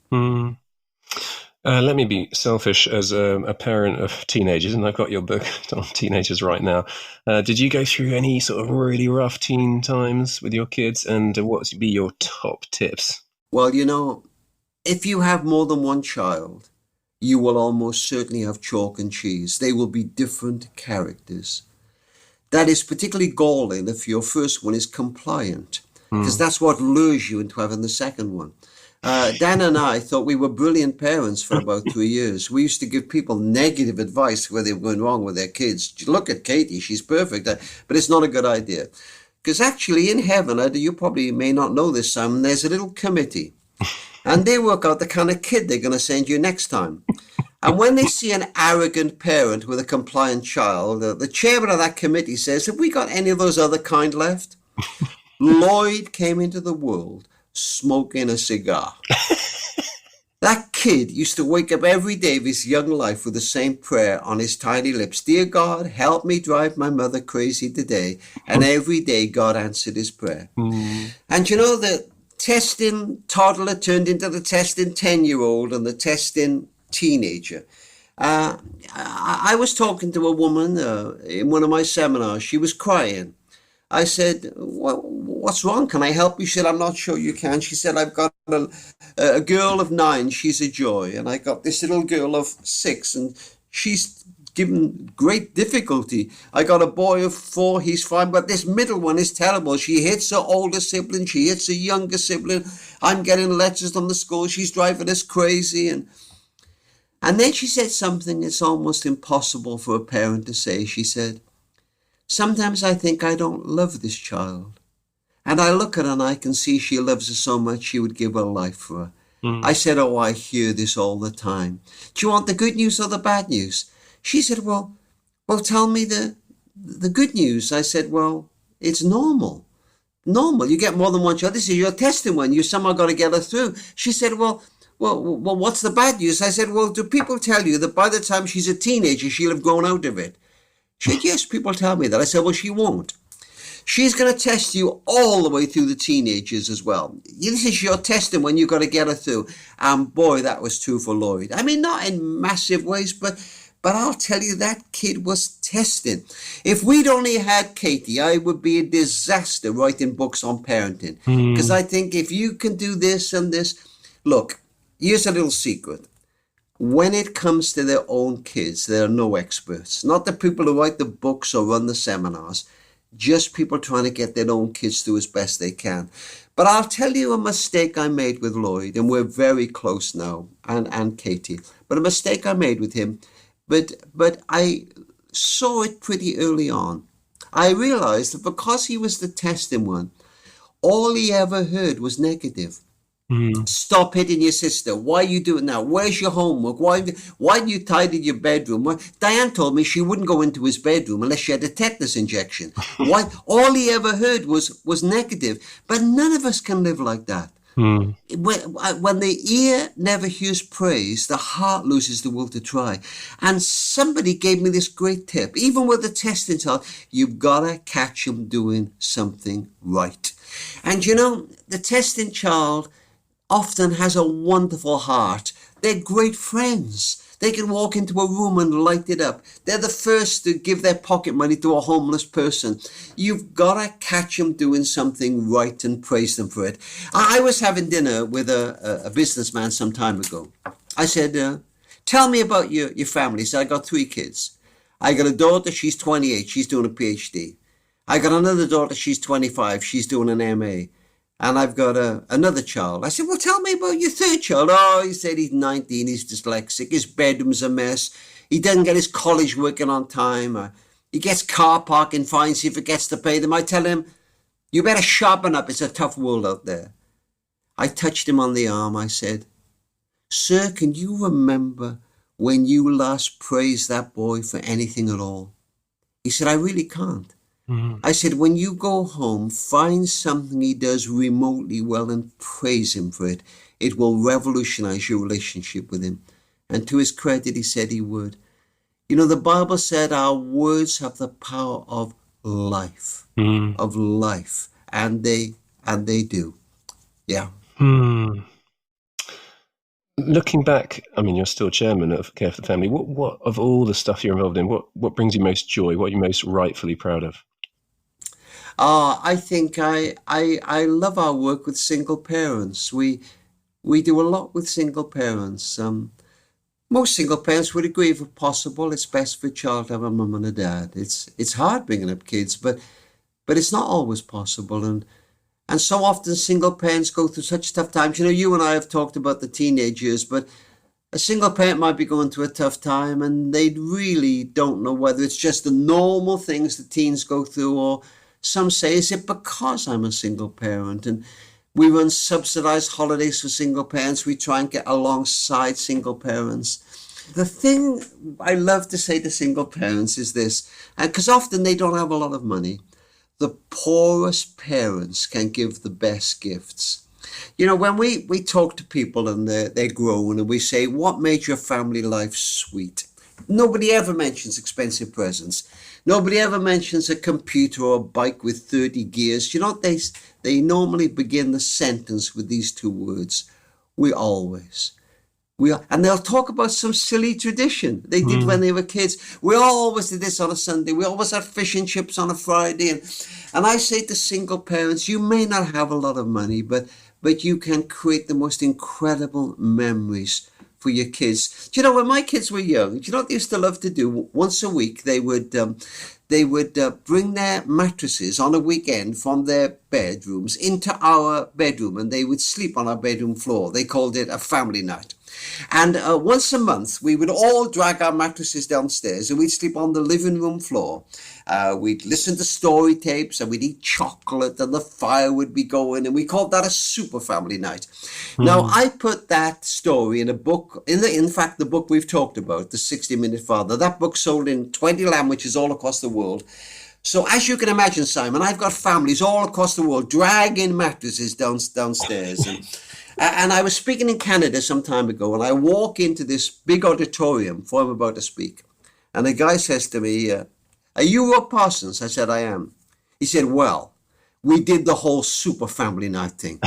Speaker 2: Let me be selfish as a parent of teenagers, and I've got your book on teenagers right now. Did you go through any sort of really rough teen times with your kids, and what would be your top tips?
Speaker 1: Well, you know, if you have more than one child, you will almost certainly have chalk and cheese. They will be different characters. That is particularly galling if your first one is compliant, because that's what lures you into having the second one. Dan and I thought we were brilliant parents for about 2 years. We used to give people negative advice where they were going wrong with their kids. Look at Katie, she's perfect, but it's not a good idea. Because actually in heaven, you probably may not know this, Simon, there's a little committee. And they work out the kind of kid they're going to send you next time. And when they see an arrogant parent with a compliant child, the chairman of that committee says, have we got any of those other kind left? Lloyd came into the world smoking a cigar. That kid used to wake up every day of his young life with the same prayer on his tiny lips. Dear God, help me drive my mother crazy today. And every day God answered his prayer. And you know, the testing toddler turned into the testing 10-year-old and the testing teenager. Uh, I was talking to a woman in one of my seminars. She was crying. I said, what's wrong? Can I help you? She said, I'm not sure you can. She said, I've got a girl of 9. She's a joy. And I got this little girl of 6, and she's given great difficulty. I got a boy of 4. He's fine. But this middle one is terrible. She hits her older sibling. She hits her younger sibling. I'm getting letters from the school. She's driving us crazy. And then she said something that's almost impossible for a parent to say. She said, sometimes I think I don't love this child. And I look at her and I can see she loves her so much she would give her life for her. I said, oh, I hear this all the time. Do you want the good news or the bad news? She said, well, tell me the good news. I said, well, it's normal. Normal. You get more than one child. This is your testing one. You somehow got to get her through. She said, well, what's the bad news? I said, well, do people tell you that by the time she's a teenager, she'll have grown out of it? She said, yes, people tell me that. I said, well, she won't. She's going to test you all the way through the teenagers as well. This is your testing when you've got to get her through. And boy, that was true for Lloyd. I mean, not in massive ways, but I'll tell you, that kid was testing. If we'd only had Katie, I would be a disaster writing books on parenting. Because I think if you can do this and this, look, here's a little secret. When it comes to their own kids, there are no experts. Not the people who write the books or run the seminars, just people trying to get their own kids through as best they can. But I'll tell you a mistake I made with Lloyd, and we're very close now, and Katie. But a mistake I made with him, but I saw it pretty early on. I realized that because he was the testing one, all he ever heard was negative. Stop hitting your sister. Why are you doing that? Where's your homework? Why didn't you tidy your bedroom? Diane told me she wouldn't go into his bedroom unless she had a tetanus injection. Why? All he ever heard was negative. But none of us can live like that. When the ear never hears praise, the heart loses the will to try. And somebody gave me this great tip. Even with the testing child, you've got to catch them doing something right. And you know, the testing child often has a wonderful heart. They're great friends. They can walk into a room and light it up. They're the first to give their pocket money to a homeless person. You've got to catch them doing something right and praise them for it. I was having dinner with a businessman some time ago. I said, tell me about your family. He said, I got 3 kids. I got a daughter, she's 28, she's doing a PhD. I got another daughter, she's 25, she's doing an MA. And I've got another child. I said, well, tell me about your 3rd child. Oh, he said he's 19, he's dyslexic, his bedroom's a mess. He doesn't get his college working on time. He gets car parking fines, he forgets to pay them. I tell him, you better sharpen up, it's a tough world out there. I touched him on the arm. I said, sir, can you remember when you last praised that boy for anything at all? He said, I really can't. I said, when you go home, find something he does remotely well and praise him for it. It will revolutionize your relationship with him. And to his credit, he said he would. You know, the Bible said our words have the power of life, and they do. Yeah.
Speaker 2: Looking back, I mean, you're still chairman of Care for the Family. What of all the stuff you're involved in, what brings you most joy? What are you most rightfully proud of?
Speaker 1: I think I love our work with single parents. We do a lot with single parents. Most single parents would agree, if possible, it's best for a child to have a mum and a dad. It's hard bringing up kids, but it's not always possible. And so often single parents go through such tough times. You know, you and I have talked about the teenagers, but a single parent might be going through a tough time and they really don't know whether it's just the normal things that teens go through, or some say, is it because I'm a single parent? And we run subsidized holidays for single parents. We try and get alongside single parents. The thing I love to say to single parents is this, because often they don't have a lot of money. The poorest parents can give the best gifts. You know, when we talk to people and they're grown and we say, what made your family life sweet? Nobody ever mentions expensive presents. Nobody ever mentions a computer or a bike with 30 gears. You know, they normally begin the sentence with these 2 words. We always. And they'll talk about some silly tradition they did when they were kids. We always did this on a Sunday. We always had fish and chips on a Friday. And I say to single parents, you may not have a lot of money, but you can create the most incredible memories for your kids. Do you know, when my kids were young, do you know what they used to love to do? Once a week, they would bring their mattresses on a weekend from their bedrooms into our bedroom, and they would sleep on our bedroom floor. They called it a family night. And once a month, we would all drag our mattresses downstairs and we'd sleep on the living room floor. We'd listen to story tapes and we'd eat chocolate and the fire would be going. And we called that a super family night. Now, I put that story in a book, in fact, the book we've talked about, The 60-Minute Father. That book sold in 20 languages all across the world. So as you can imagine, Simon, I've got families all across the world dragging mattresses downstairs. And I was speaking in Canada some time ago, and I walk into this big auditorium before I'm about to speak. And the guy says to me, are you Rob Parsons? I said, I am. He said, well, we did the whole super family night thing.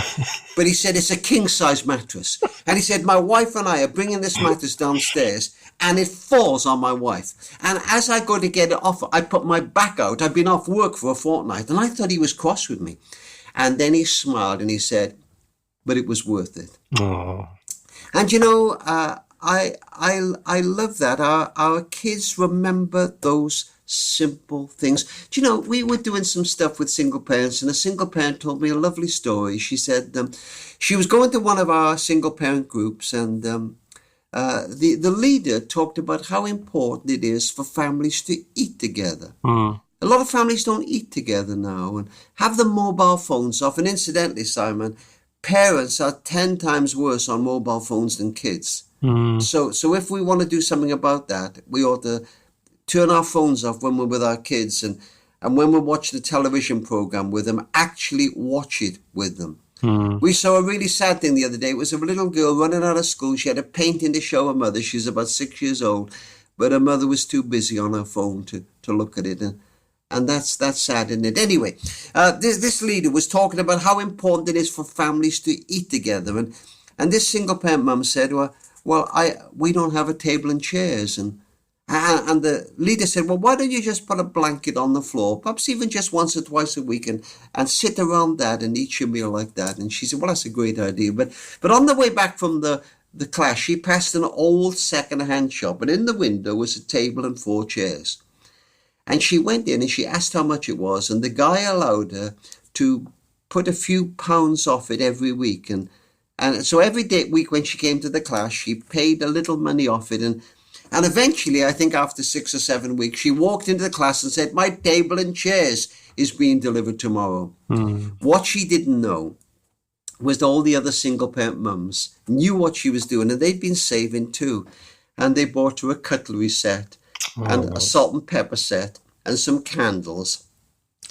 Speaker 1: But he said, it's a king-size mattress. And he said, my wife and I are bringing this mattress downstairs, and it falls on my wife. And as I go to get it off, I put my back out. I've been off work for a fortnight, and I thought he was cross with me. And then he smiled, and he said, but it was worth it.
Speaker 2: Oh.
Speaker 1: And you know, I love that. Our kids remember those simple things. Do you know, we were doing some stuff with single parents, and a single parent told me a lovely story. She said she was going to one of our single parent groups, and the leader talked about how important it is for families to eat together. A lot of families don't eat together now and have the mobile phones off. And incidentally, Simon, parents are 10 times worse on mobile phones than kids. So if we want to do something about that, we ought to turn our phones off when we're with our kids, and when we watch the television program with them, actually watch it with them. We saw a really sad thing the other day. It was a little girl running out of school. She had a painting to show her mother. She's about 6 years old, but her mother was too busy on her phone to look at it. And that's sad, isn't it? Anyway, this leader was talking about how important it is for families to eat together. And this single parent mum said, we don't have a table and chairs. And the leader said, well, why don't you just put a blanket on the floor, perhaps even just once or twice a week, and sit around that and eat your meal like that? And she said, well, that's a great idea. But on the way back from the class, she passed an old second-hand shop, and in the window was a table and 4 chairs. And she went in and she asked how much it was, and the guy allowed her to put a few pounds off it every week. And so every week when she came to the class, she paid a little money off it. And eventually, I think after 6 or 7 weeks, she walked into the class and said, my table and chairs is being delivered tomorrow. What she didn't know was that all the other single parent mums knew what she was doing, and they'd been saving too. And they bought her a cutlery set, and a salt and pepper set, and some candles,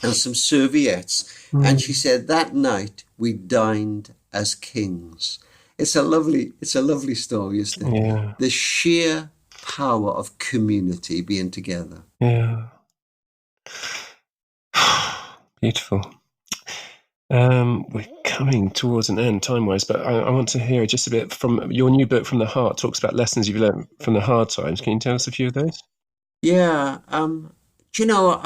Speaker 1: and some serviettes. And she said that night we dined as kings. It's a lovely story, isn't it?
Speaker 2: Yeah.
Speaker 1: The sheer power of community being together.
Speaker 2: Yeah. Beautiful. We're coming towards an end time-wise, but I want to hear just a bit from your new book, From the Heart, talks about lessons you've learned from the hard times. Can you tell us a few of those?
Speaker 1: Yeah. Do you know,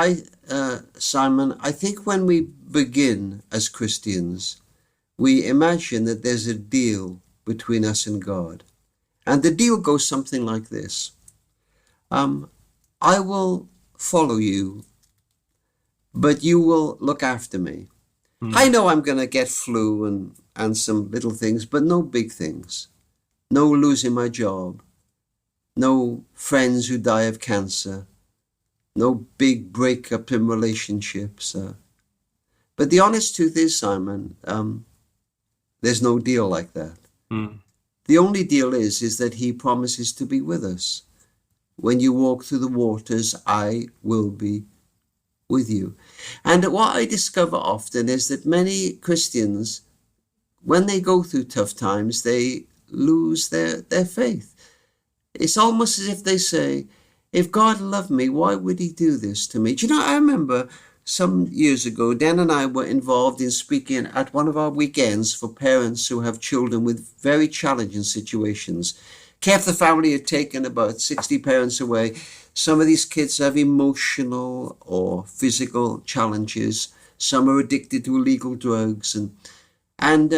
Speaker 1: Simon, I think when we begin as Christians, we imagine that there's a deal between us and God. And the deal goes something like this. I will follow you, but you will look after me. I know I'm going to get flu and some little things, but no big things. No losing my job. No friends who die of cancer. No big breakup in relationships. But the honest truth is, Simon, there's no deal like that. The only deal is that he promises to be with us. When you walk through the waters, I will be with you. And what I discover often is that many Christians, when they go through tough times, they lose their faith. It's almost as if they say, if God loved me, why would he do this to me? Do you know, I remember some years ago, Dan and I were involved in speaking at one of our weekends for parents who have children with very challenging situations. Care for the Family had taken about 60 parents away. Some of these kids have emotional or physical challenges. Some are addicted to illegal drugs. And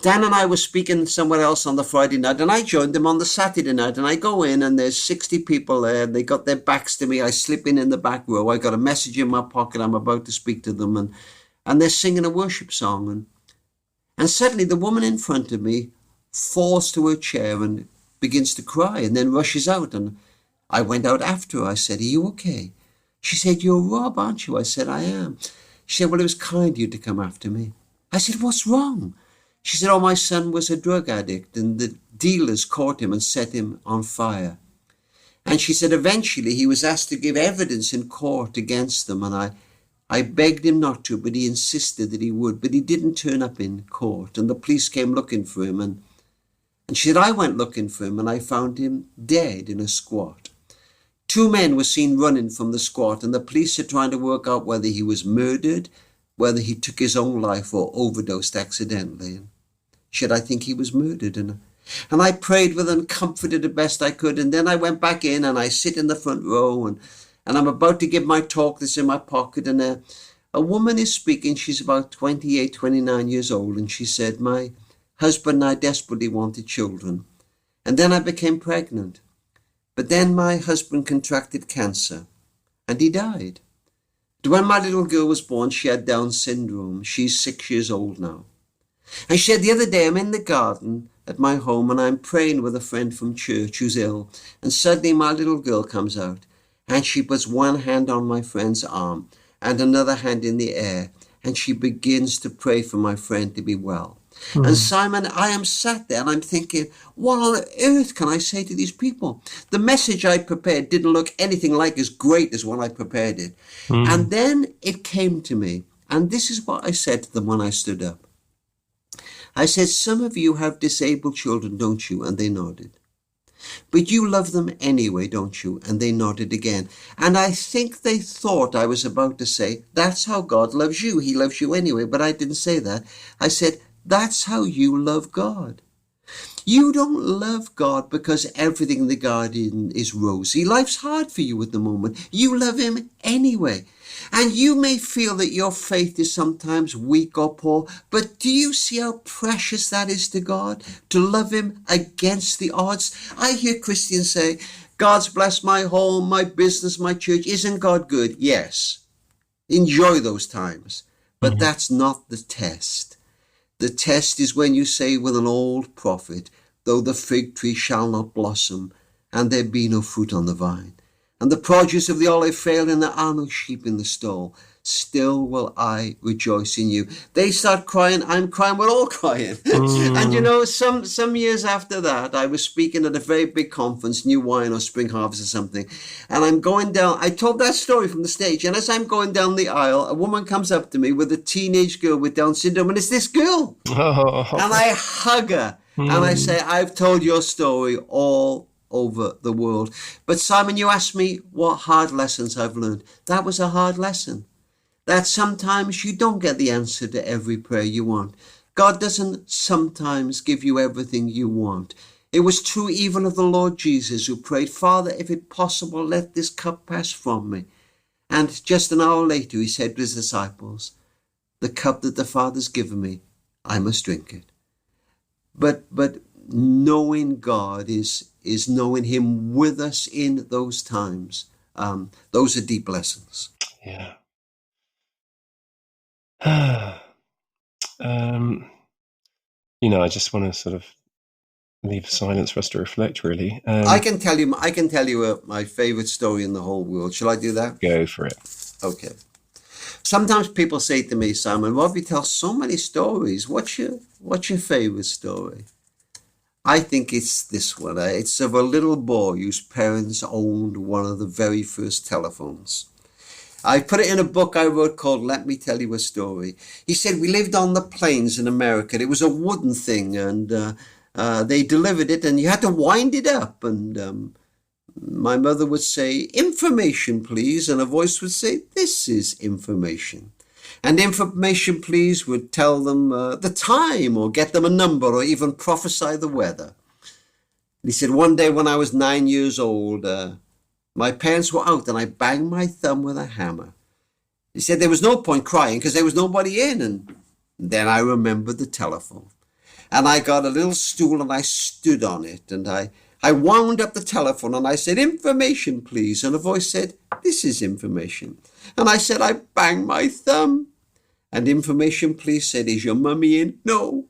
Speaker 1: Dan and I were speaking somewhere else on the Friday night, and I joined them on the Saturday night, and I go in and there's 60 people there, and they got their backs to me. I slip in the back row. I got a message in my pocket. I'm about to speak to them, and they're singing a worship song. And suddenly the woman in front of me falls to her chair and begins to cry and then rushes out. And I went out after her. I said, "Are you okay?" She said, "You're Rob, aren't you?" I said, "I am." She said, "Well, it was kind of you to come after me." I said, "What's wrong?" She said, "Oh, my son was a drug addict and the dealers caught him and set him on fire." And she said eventually he was asked to give evidence in court against them, and I begged him not to, but he insisted that he would, but he didn't turn up in court, and the police came looking for him, and she said, "I went looking for him and I found him dead in a squat. 2 men were seen running from the squat, and the police are trying to work out whether he was murdered, whether he took his own life or overdosed accidentally." And she said, "I think he was murdered." And I prayed with her and comforted the best I could. And then I went back in and I sit in the front row, and I'm about to give my talk that's in my pocket. And a woman is speaking. She's about 28, 29 years old. And she said, "My husband and I desperately wanted children. And then I became pregnant. But then my husband contracted cancer and he died. When my little girl was born, she had Down syndrome. She's 6 years old now. And she said, the other day I'm in the garden at my home and I'm praying with a friend from church who's ill. And suddenly my little girl comes out and she puts one hand on my friend's arm and another hand in the air. And she begins to pray for my friend to be well." And Simon, I am sat there and I'm thinking, what on earth can I say to these people? The message I prepared didn't look anything like as great as when I prepared it. And then it came to me. And this is what I said to them when I stood up. I said, "Some of you have disabled children, don't you?" And they nodded. "But you love them anyway, don't you?" And they nodded again. And I think they thought I was about to say, "That's how God loves you. He loves you anyway." But I didn't say that. I said, "That's how you love God. You don't love God because everything in the garden is rosy. Life's hard for you at the moment. You love him anyway. And you may feel that your faith is sometimes weak or poor, but do you see how precious that is to God, to love him against the odds? I hear Christians say, "God's blessed my home, my business, my church. Isn't God good?" Yes. Enjoy those times. But that's not the test. The test is when you say with an old prophet, "Though the fig tree shall not blossom, and there be no fruit on the vine, and the produce of the olive fail, and there are no sheep in the stall, still will I rejoice in you." They start crying, I'm crying, we're all crying. And you know, some years after that, I was speaking at a very big conference, New Wine or Spring Harvest or something, and I'm going down, I told that story from the stage, and as I'm going down the aisle, a woman comes up to me with a teenage girl with Down syndrome, and it's this girl. And I hug her, and I say, "I've told your story all over the world." But Simon, you asked me what hard lessons I've learned. That was a hard lesson. That sometimes you don't get the answer to every prayer you want. God doesn't sometimes give you everything you want. It was true even of the Lord Jesus, who prayed, "Father, if it's possible, let this cup pass from me." And just an hour later, he said to his disciples, "The cup that the Father's given me, I must drink it." But knowing God is knowing him with us in those times. Those are deep lessons.
Speaker 2: Yeah. I just want to sort of leave silence for us to reflect, really.
Speaker 1: I can tell you my favorite story in the whole world. Shall I do that?
Speaker 2: Go for it.
Speaker 1: Okay. Sometimes people say to me, "Simon, Rob, you tell so many stories. What's your favorite story?" I think it's this one. It's of a little boy whose parents owned one of the very first telephones. I put it in a book I wrote called "Let Me Tell You a Story." He said we lived on the plains in America. It was a wooden thing, and they delivered it, and you had to wind it up. And My mother would say, information, please. And a voice would say, this is information. And information, please, would tell them the time or get them a number or even prophesy the weather. And he said, one day when I was 9 years old, my parents were out and I banged my thumb with a hammer. He said there was no point crying because there was nobody in. And then I remembered the telephone. And I got a little stool and I stood on it. And I wound up the telephone and I said, information, please. And a voice said, this is information. And I said, I banged my thumb. And information, please said, is your mummy in? No.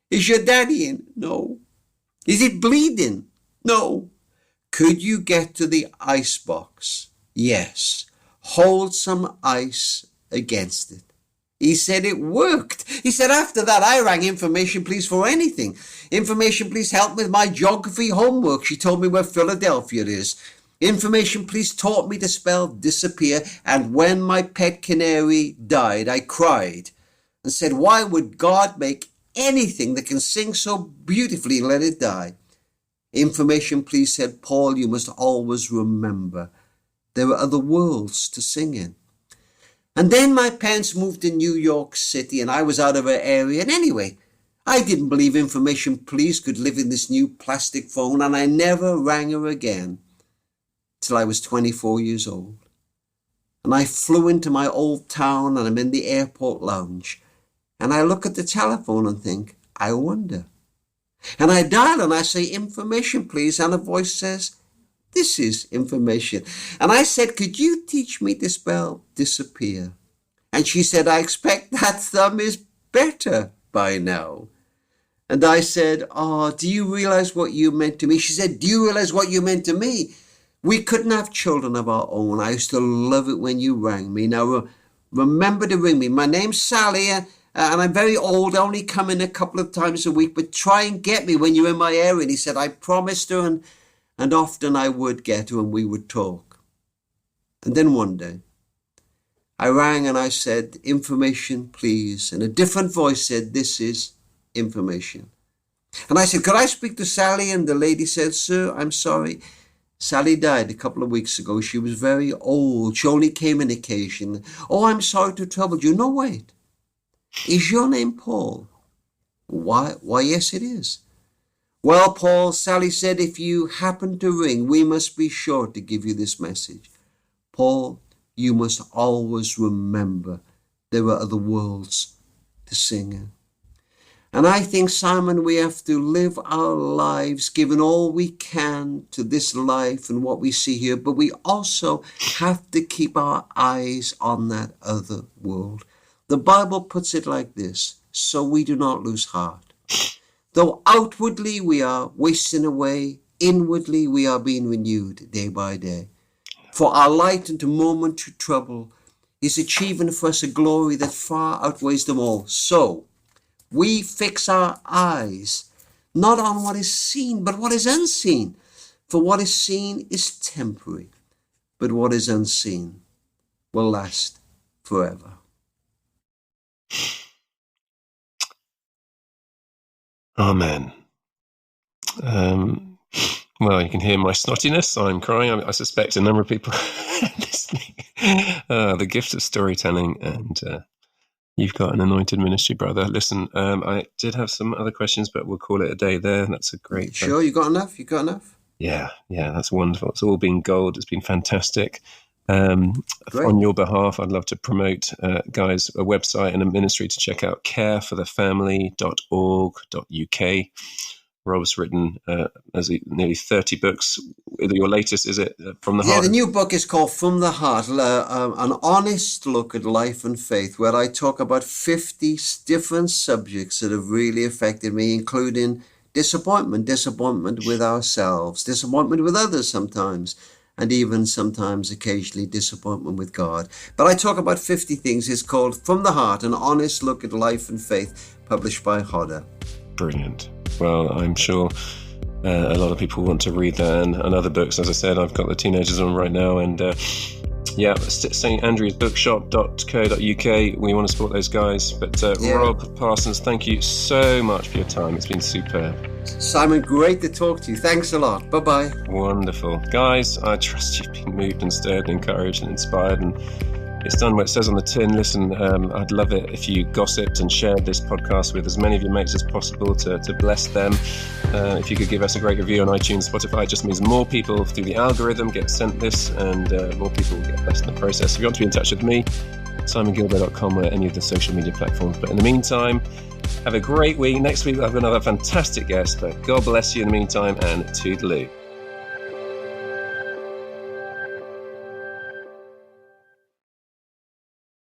Speaker 1: Is your daddy in? No. Is it bleeding? No. Could you get to the ice box? Yes. Hold some ice against it. He said it worked. He said after that I rang information please for anything. Information please help with my geography homework. She told me where Philadelphia is. Information please taught me to spell disappear. And when my pet canary died, I cried and said, why would God make anything that can sing so beautifully and let it die? Information please said, Paul, you must always remember there are other worlds to sing in. And then my parents moved to New York City and I was out of her area. And anyway, I didn't believe information please could live in this new plastic phone, and I never rang her again till I was 24 years old. And I flew into my old town and I'm in the airport lounge. And I look at the telephone and think, I wonder. And I dial and I say, information please. And a voice says, this is information. And I said, could you teach me to spell disappear? And she said, I expect that thumb is better by now. And I said, oh, do you realize what you meant to me? She said, do you realize what you meant to me? We couldn't have children of our own. I used to love it when you rang me. Now, remember to ring me. My name's Sally, and I'm very old. I only come in a couple of times a week, but try and get me when you're in my area. And he said, I promised her, and often I would get her and we would talk. And then one day, I rang and I said, information, please. And a different voice said, this is information. And I said, could I speak to Sally? And the lady said, sir, I'm sorry. Sally died a couple of weeks ago. She was very old. She only came in occasion. Oh, I'm sorry to trouble you. No, wait. Is your name Paul? Why, yes, it is. Well, Paul, Sally said, if you happen to ring, we must be sure to give you this message. Paul, you must always remember there are other worlds to sing in. And I think, Simon, we have to live our lives giving all we can to this life and what we see here, but we also have to keep our eyes on that other world. The Bible puts it like this, so we do not lose heart. Though outwardly we are wasting away, inwardly we are being renewed day by day. For our light into momentary trouble is achieving for us a glory that far outweighs them all. So we fix our eyes not on what is seen, but what is unseen. For what is seen is temporary, but what is unseen will last forever.
Speaker 2: Amen. Well, you can hear my snottiness. I'm crying. I suspect a number of people listening. The gift of storytelling, and you've got an anointed ministry, brother. Listen, I did have some other questions, but we'll call it a day there. That's a great.
Speaker 1: Sure, you got enough? You got enough?
Speaker 2: Yeah, that's wonderful. It's all been gold. It's been fantastic. On your behalf, I'd love to promote, guys, a website and a ministry to check out, careforthefamily.org.uk. Rob's written nearly 30 books. Your latest, is it From the Heart?
Speaker 1: Yeah, the new book is called From the Heart, an honest look at life and faith, where I talk about 50 different subjects that have really affected me, including disappointment with ourselves, disappointment with others sometimes, and even sometimes, occasionally, disappointment with God. But I talk about 50 things. It's called From the Heart, an honest look at life and faith, published by Hodder.
Speaker 2: Brilliant. Well, I'm sure a lot of people want to read that and other books. As I said, I've got the teenagers on right now, and
Speaker 3: Yeah.
Speaker 2: standrewsbookshop.co.uk. We want to support those guys. But Rob Parsons, thank you so much for your time. It's been superb.
Speaker 1: Simon, great to talk to you. Thanks a lot. Bye-bye.
Speaker 2: Wonderful. Guys, I trust you've been moved and stirred and encouraged and inspired, and it's done what it says on the tin. Listen, I'd love it if you gossiped and shared this podcast with as many of your mates as possible to bless them. If you could give us a great review on iTunes, Spotify, it just means more people through the algorithm get sent this, and more people will get blessed in the process. If you want to be in touch with me, simongilbert.com or any of the social media platforms. But in the meantime, have a great week. Next week, we'll have another fantastic guest. But God bless you in the meantime, and toodaloo.